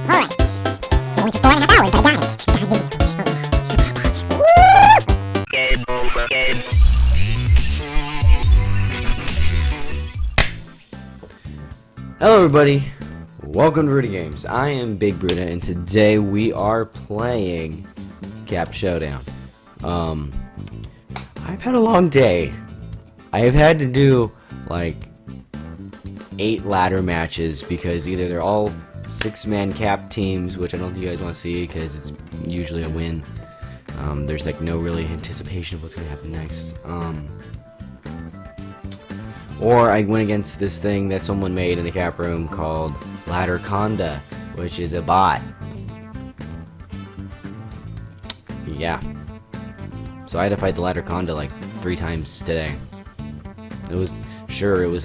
Alright. Still went to 4.5 hours, but I got it. Game over. Game. Hello everybody, welcome to Brewda Games. I am Big Brewda and today we are playing Showdown. I've had a long day. I have had to do like 8 ladder matches because either they're all 6-man cap teams, which I don't think you guys want to see because it's usually a win. There's like no really anticipation of what's going to happen next. Or I went against this thing that someone made in the cap room called Ladder Conda, which is a bot. Yeah. So I had to fight the Ladder Conda like 3 times today. It was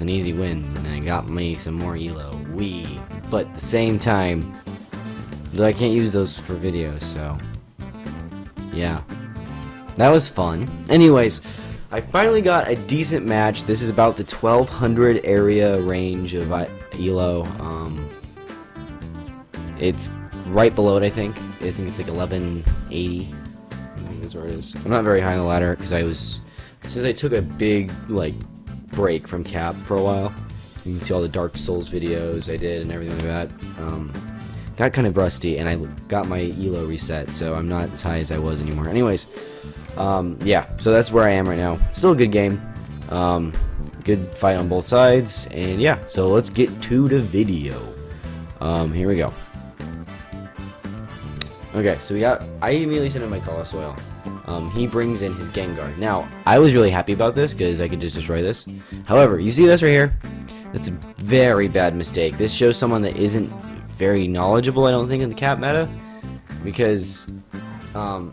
an easy win, and I got me some more elo. But at the same time, I can't use those for videos, so yeah. That was fun. Anyways, I finally got a decent match. This is about the 1200 area range of elo. It's right below it, I think. I think it's like 1180. I think that's where it is. I'm not very high on the ladder because since I took a big like break from cap for a while. You can see all the Dark Souls videos I did and everything like that. Got kind of rusty, and I got my elo reset, so I'm not as high as I was anymore. Anyways. Yeah, so that's where I am right now. Still a good game. Good fight on both sides. And yeah, so let's get to the video. Here we go. Okay, so I immediately sent in my Colossal. He brings in his Gengar. Now, I was really happy about this because I could just destroy this. However, you see this right here? That's a very bad mistake. This shows someone that isn't very knowledgeable, I don't think, in the cap meta. Because, I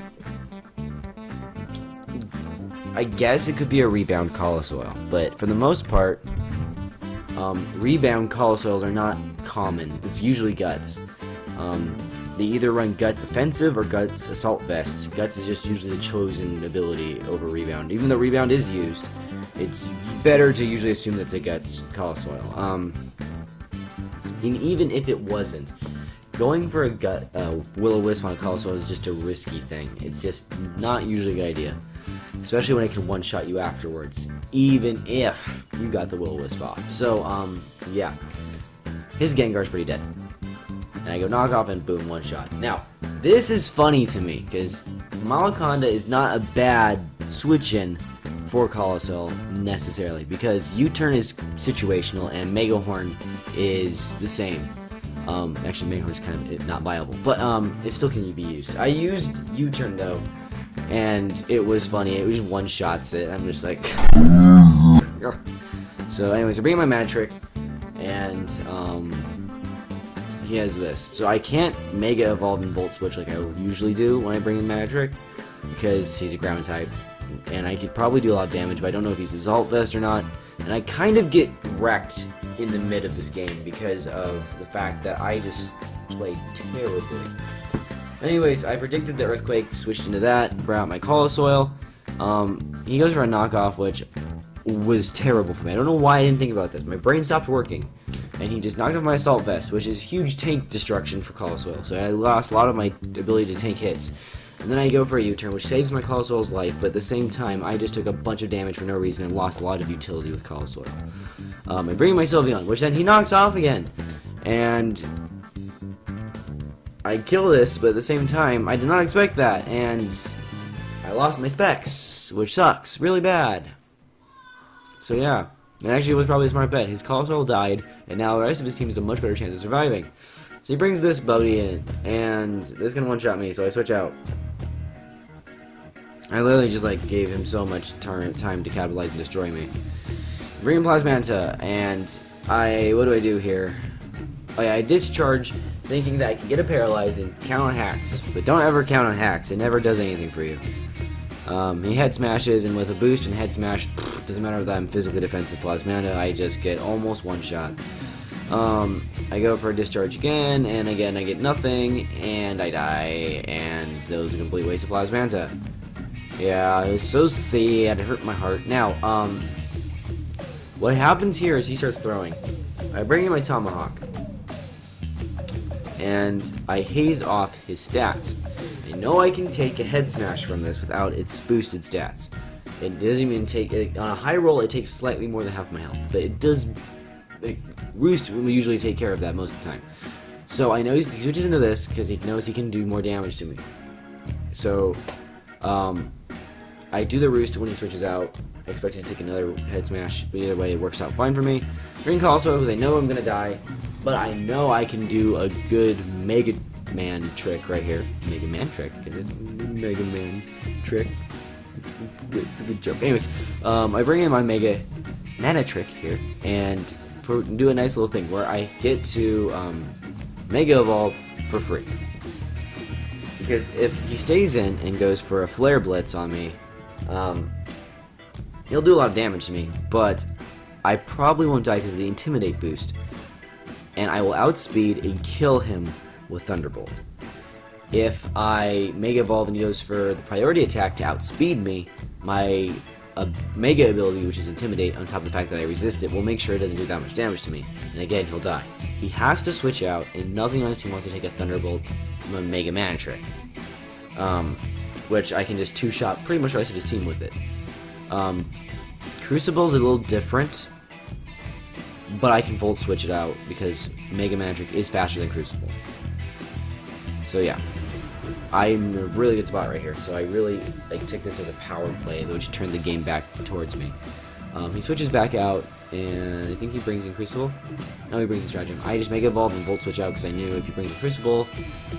guess it could be a rebound Colossal, but for the most part, rebound Colossals are not common. It's usually Guts. They either run Guts Offensive or Guts Assault Vests. Guts is just usually the chosen ability over Rebound. Even though Rebound is used, it's better to usually assume that's a Guts Colossal. And even if it wasn't, going for a Will-O-Wisp on a Colossal is just a risky thing. It's just not usually a good idea. Especially when it can one-shot you afterwards, even if you got the Will-O-Wisp off. So, yeah. His Gengar's pretty dead. And I go knock off and boom, one-shot. Now, this is funny to me, because Malaconda is not a bad switch-in for Colossal, necessarily, because U-turn is situational, and Megahorn is the same. Actually, Megahorn's kind of not viable, but, it still can be used. I used U-turn, though, and it was funny. It was just one-shots it. I'm just like... So, anyways, I bring in my Magic, and, he has this. So I can't Mega Evolve and Volt Switch like I usually do when I bring in Magic, because he's a ground type, and I could probably do a lot of damage, but I don't know if he's Assault Vest or not, and I kind of get wrecked in the mid of this game because of the fact that I just played terribly. Anyways, I predicted the Earthquake, switched into that, brought out my Colossal. He goes for a knockoff, which was terrible for me. I don't know why I didn't think about this. My brain stopped working, and he just knocked off my Assault Vest, which is huge tank destruction for Colossal. So I lost a lot of my ability to tank hits. And then I go for a U-turn, which saves my Colossal's life, but at the same time, I just took a bunch of damage for no reason and lost a lot of utility with Colossal. I bring in my Sylveon, which then he knocks off again. And I kill this, but at the same time, I did not expect that, and I lost my specs, which sucks really bad. So yeah, and actually it was probably a smart bet. His Colossal died, and now the rest of his team has a much better chance of surviving. So he brings this buddy in, and this is gonna one-shot me, so I switch out. I literally just like gave him so much time to capitalize and destroy me. Bring in Plasmanta, and what do I do here? Oh yeah, I discharge, thinking that I can get a paralyze and count on hacks. But don't ever count on hacks, it never does anything for you. He head smashes, and with a boost and head smash, doesn't matter that I'm physically defensive Plasmanta, I just get almost one shot. I go for a discharge again, and again I get nothing, and I die, and that was a complete waste of Plasmanta. Yeah, it was so sad, it hurt my heart. Now, what happens here is he starts throwing. I bring in my Tomahawk, and I haze off his stats. I know I can take a head smash from this without its boosted stats. It doesn't even take, on a high roll it takes slightly more than half my health, but it does, Roost will usually take care of that most of the time. So I know he switches into this because he knows he can do more damage to me. So I do the Roost when he switches out. I expect him to take another head smash, but either way it works out fine for me. Bring Colossal because I know I'm going to die, but I know I can do a good Mega Man trick right here. Mega Man trick? Mega Man trick. It's a good joke. Anyways, I bring in my Mega Mana trick here and do a nice little thing where I get to Mega Evolve for free. Because if he stays in and goes for a Flare Blitz on me, he'll do a lot of damage to me, but I probably won't die because of the Intimidate boost. And I will outspeed and kill him with Thunderbolt. If I Mega Evolve and he goes for the priority attack to outspeed me, my Mega ability, which is Intimidate, on top of the fact that I resist it, will make sure it doesn't do that much damage to me. And again, he'll die. He has to switch out, and nothing on his team wants to take a Thunderbolt from a Mega Man trick. Which I can just two-shot pretty much the rest of his team with it. Crucible's a little different, but I can Volt Switch it out because Mega Man trick is faster than Crucible. So yeah. I'm in a really good spot right here, so I really take this as a power play, which turned the game back towards me. He switches back out, and I think he brings in Crucible. No, he brings in Stratagem. I just Mega Evolve and Volt Switch out because I knew if he brings in Crucible,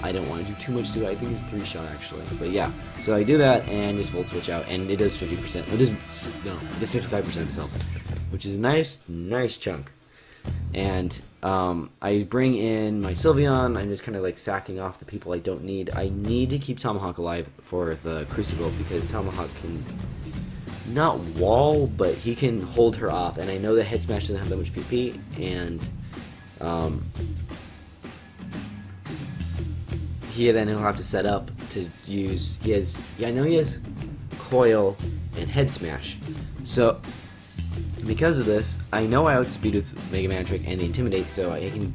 I don't want to do too much to it. I think it's a 3-shot actually, but yeah. So I do that and just Volt Switch out, and it does 50%. It does 55% of his health, which is a nice chunk. And I bring in my Sylveon. I'm just kind of sacking off the people I don't need. I need to keep Tomahawk alive for the Crucible because Tomahawk can not wall, but he can hold her off. And I know the Head Smash doesn't have that much PP, and he'll have to set up to use. I know he has Coil and Head Smash, so. Because of this, I know I outspeed with Mega Man Trick and the Intimidate, so I can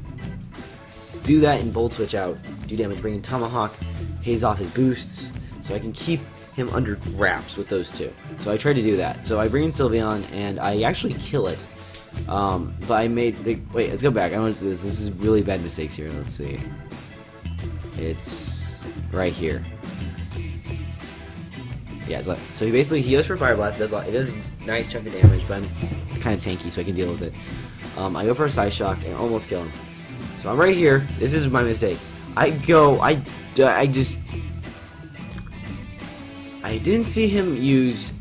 do that and Volt Switch out, do damage, bring in Tomahawk, haze off his boosts, so I can keep him under wraps with those two. So I try to do that. So I bring in Sylveon, and I actually kill it. But I made... Wait, let's go back. This is really bad mistakes here. Let's see. It's right here. Yeah, so he goes for Fire Blast. It does a nice chunk of damage, but I'm kind of tanky, so I can deal with it. I go for a Side Shock and almost kill him. So I'm right here. This is my mistake. I didn't see him use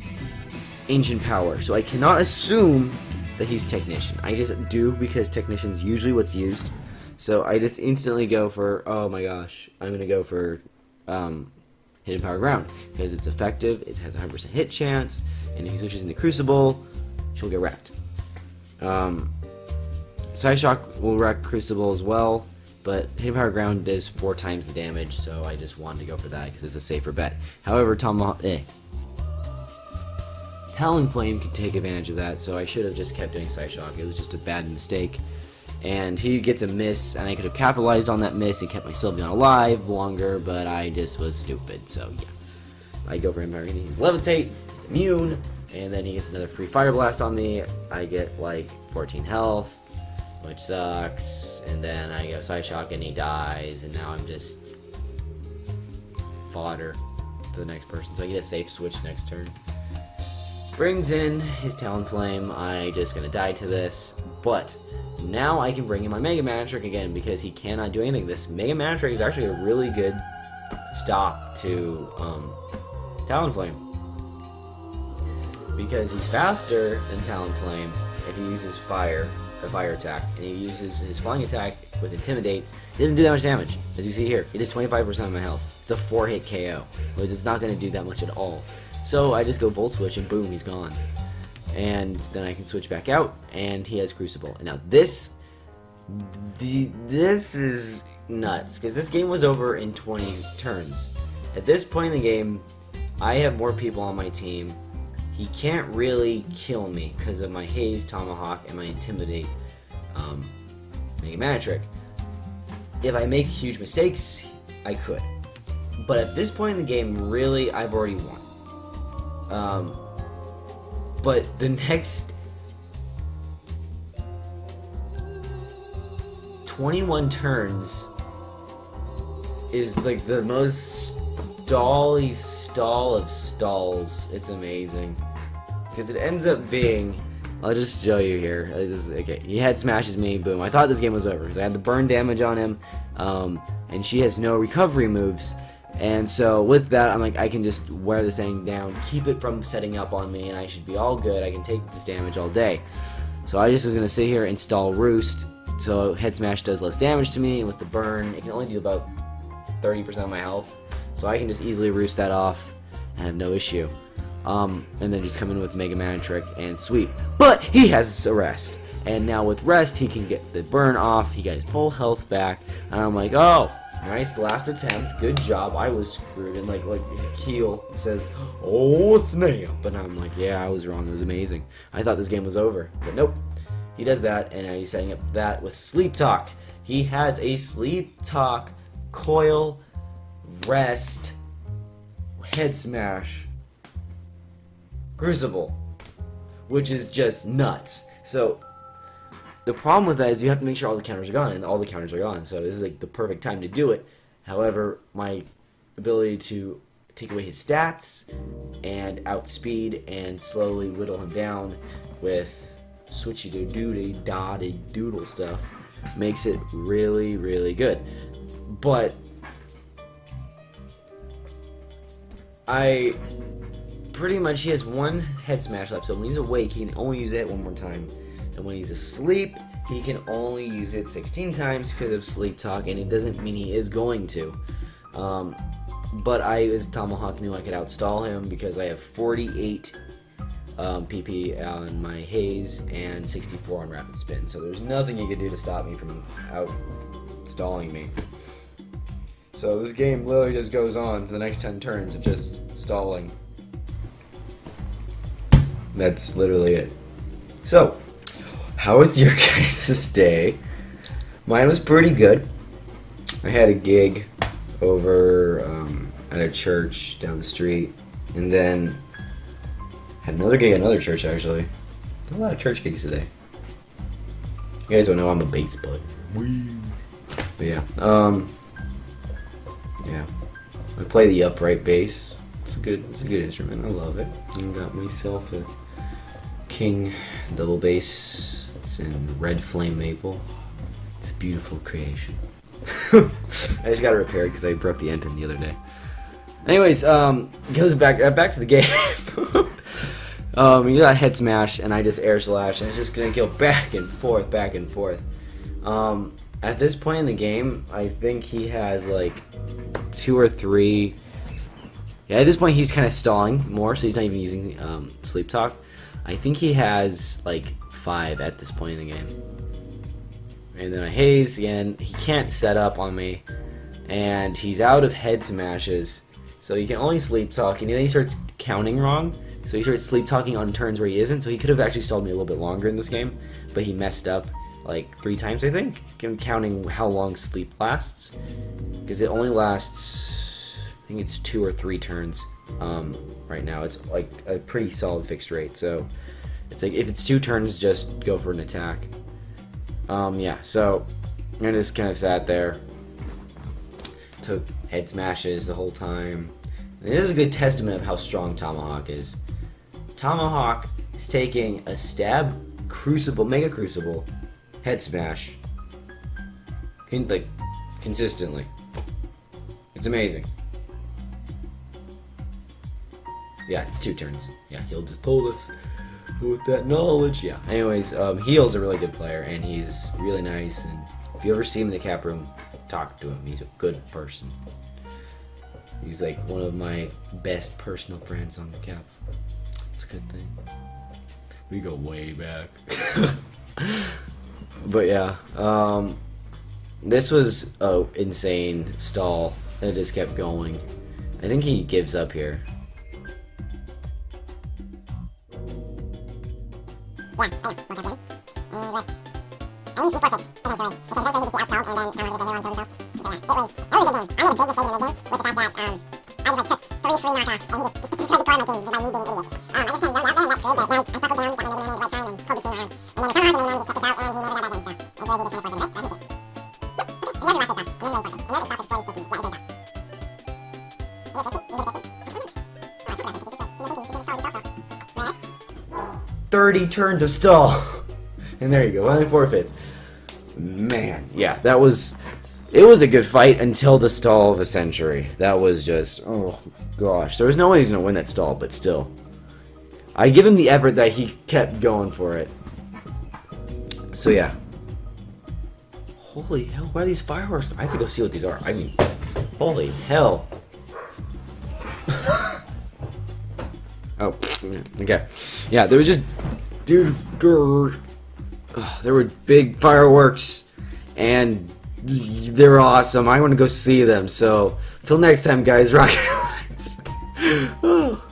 Ancient Power, so I cannot assume that he's Technician. I just do because Technician's usually what's used. So I just instantly go for, oh my gosh, I'm gonna go for Hidden Power Ground, because it's effective, it has a 100% hit chance, and if he switches into Crucible, she'll get wrecked. Side Shock will wreck Crucible as well, but Hidden Power Ground does 4 times the damage, so I just wanted to go for that because it's a safer bet. However, Talonflame can take advantage of that, so I should have just kept doing Side Shock. It was just a bad mistake. And he gets a miss, and I could have capitalized on that miss and kept my Sylveon alive longer, but I just was stupid, so yeah. I go for him, he Levitate, it's immune, and then he gets another free Fire Blast on me. I get 14 health, which sucks, and then I go Side Shock and he dies, and now I'm just fodder for the next person, so I get a safe switch next turn. Brings in his Talonflame. I just gonna die to this, but now I can bring in my Mega Man Trick again because he cannot do anything. This Mega Man Trick is actually a really good stop to Talonflame because he's faster than Talonflame if he uses a fire attack, and he uses his flying attack with Intimidate. He doesn't do that much damage, as you see here. It does 25% of my health. It's a 4-hit KO, which is not going to do that much at all. So I just go Volt Switch and boom, he's gone. And then I can switch back out, and he has Crucible. And now this is nuts, because this game was over in 20 turns. At this point in the game, I have more people on my team. He can't really kill me because of my Haze, Tomahawk, and my Intimidate Mega Man Trick. if I make huge mistakes, I could. But at this point in the game, really, I've already won. But the next 21 turns is like the most stally stall of stalls. It's amazing. Because it ends up being, I'll just show you here. Okay, he head smashes me, boom. I thought this game was over because I had the burn damage on him, and she has no recovery moves. And so with that, I'm like, I can just wear this thing down, keep it from setting up on me, and I should be all good. I can take this damage all day. So I just was gonna sit here and install Roost, so head smash does less damage to me, and with the burn, it can only do about 30% of my health. So I can just easily Roost that off and have no issue. And then just come in with Mega Man Trick and sweep. But he has arrest, and now with rest, he can get the burn off. He got his full health back, and I'm like, oh. Nice, last attempt. Good job. I was screwed. And like Keel says, oh snap. But I'm like, yeah, I was wrong. It was amazing. I thought this game was over. But nope. He does that, and now he's setting up that with Sleep Talk. He has a Sleep Talk, Coil, Rest, Head Smash, Crucible, which is just nuts. So the problem with that is you have to make sure all the counters are gone, and all the counters are gone. So this is like the perfect time to do it. However, my ability to take away his stats and outspeed and slowly whittle him down with switchy doody dotty doodle stuff makes it really, really good. But I pretty much, he has one head smash left, so when he's awake he can only use it one more time. And when he's asleep, he can only use it 16 times because of Sleep Talk, and it doesn't mean he is going to. But I, as Tomahawk, knew I could outstall him because I have 48 PP on my Haze and 64 on Rapid Spin. So there's nothing you can do to stop me from outstalling me. So this game literally just goes on for the next 10 turns of just stalling. That's literally it. So, how was your guys' day? Mine was pretty good. I had a gig over at a church down the street, and then had another gig at another church, actually. A lot of church gigs today. You guys don't know I'm a bass player. But yeah, yeah. I play the upright bass. It's a good instrument. I love it. I got myself a King double bass. It's in red flame maple. It's a beautiful creation. I just got to repair it because I broke the end pin the other day. Anyways, goes back to the game. You got head smash, and I just air slash, and it's just gonna go back and forth, back and forth. At this point in the game, I think he has like 2 or 3. Yeah, at this point he's kind of stalling more, so he's not even using Sleep Talk. I think he has like 5 at this point in the game. And then I Haze again. He can't set up on me, and he's out of head smashes, so he can only Sleep Talk. And then he starts counting wrong, so he starts Sleep Talking on turns where he isn't. So he could have actually stalled me a little bit longer in this game, but he messed up like 3 times, I think. I'm counting how long sleep lasts, because it only lasts, I think it's 2 or 3 turns. Right now it's like a pretty solid fixed rate, so it's like if it's 2 turns, just go for an attack. Yeah, so I just kind of sat there, took head smashes the whole time. And it is a good testament of how strong Tomahawk is. Tomahawk is taking a stab, crucible, mega crucible, head smash, like consistently. It's amazing. Yeah, it's 2 turns. Yeah, he'll just told us with that knowledge. Yeah. Anyways, Heel's a really good player, and he's really nice. And if you ever see him in the cap room, talk to him. He's a good person. He's like one of my best personal friends on the cap. It's a good thing. We go way back. But yeah, this was an insane stall. It just kept going. I think he gives up here. Yeah, I know. Once again. Rest. I need to use 4 ticks. turns of stall. And there you go, only forfeits. Man, yeah, it was a good fight until the stall of a century. That was just, oh gosh. There was no way he was going to win that stall, but still. I give him the effort that he kept going for it. So yeah. Holy hell, why are these fireworks? I have to go see what these are. I mean, holy hell. Oh, okay. Yeah, there was just, dude, there were big fireworks, and they were awesome. I want to go see them. So, till next time, guys, rock your lives.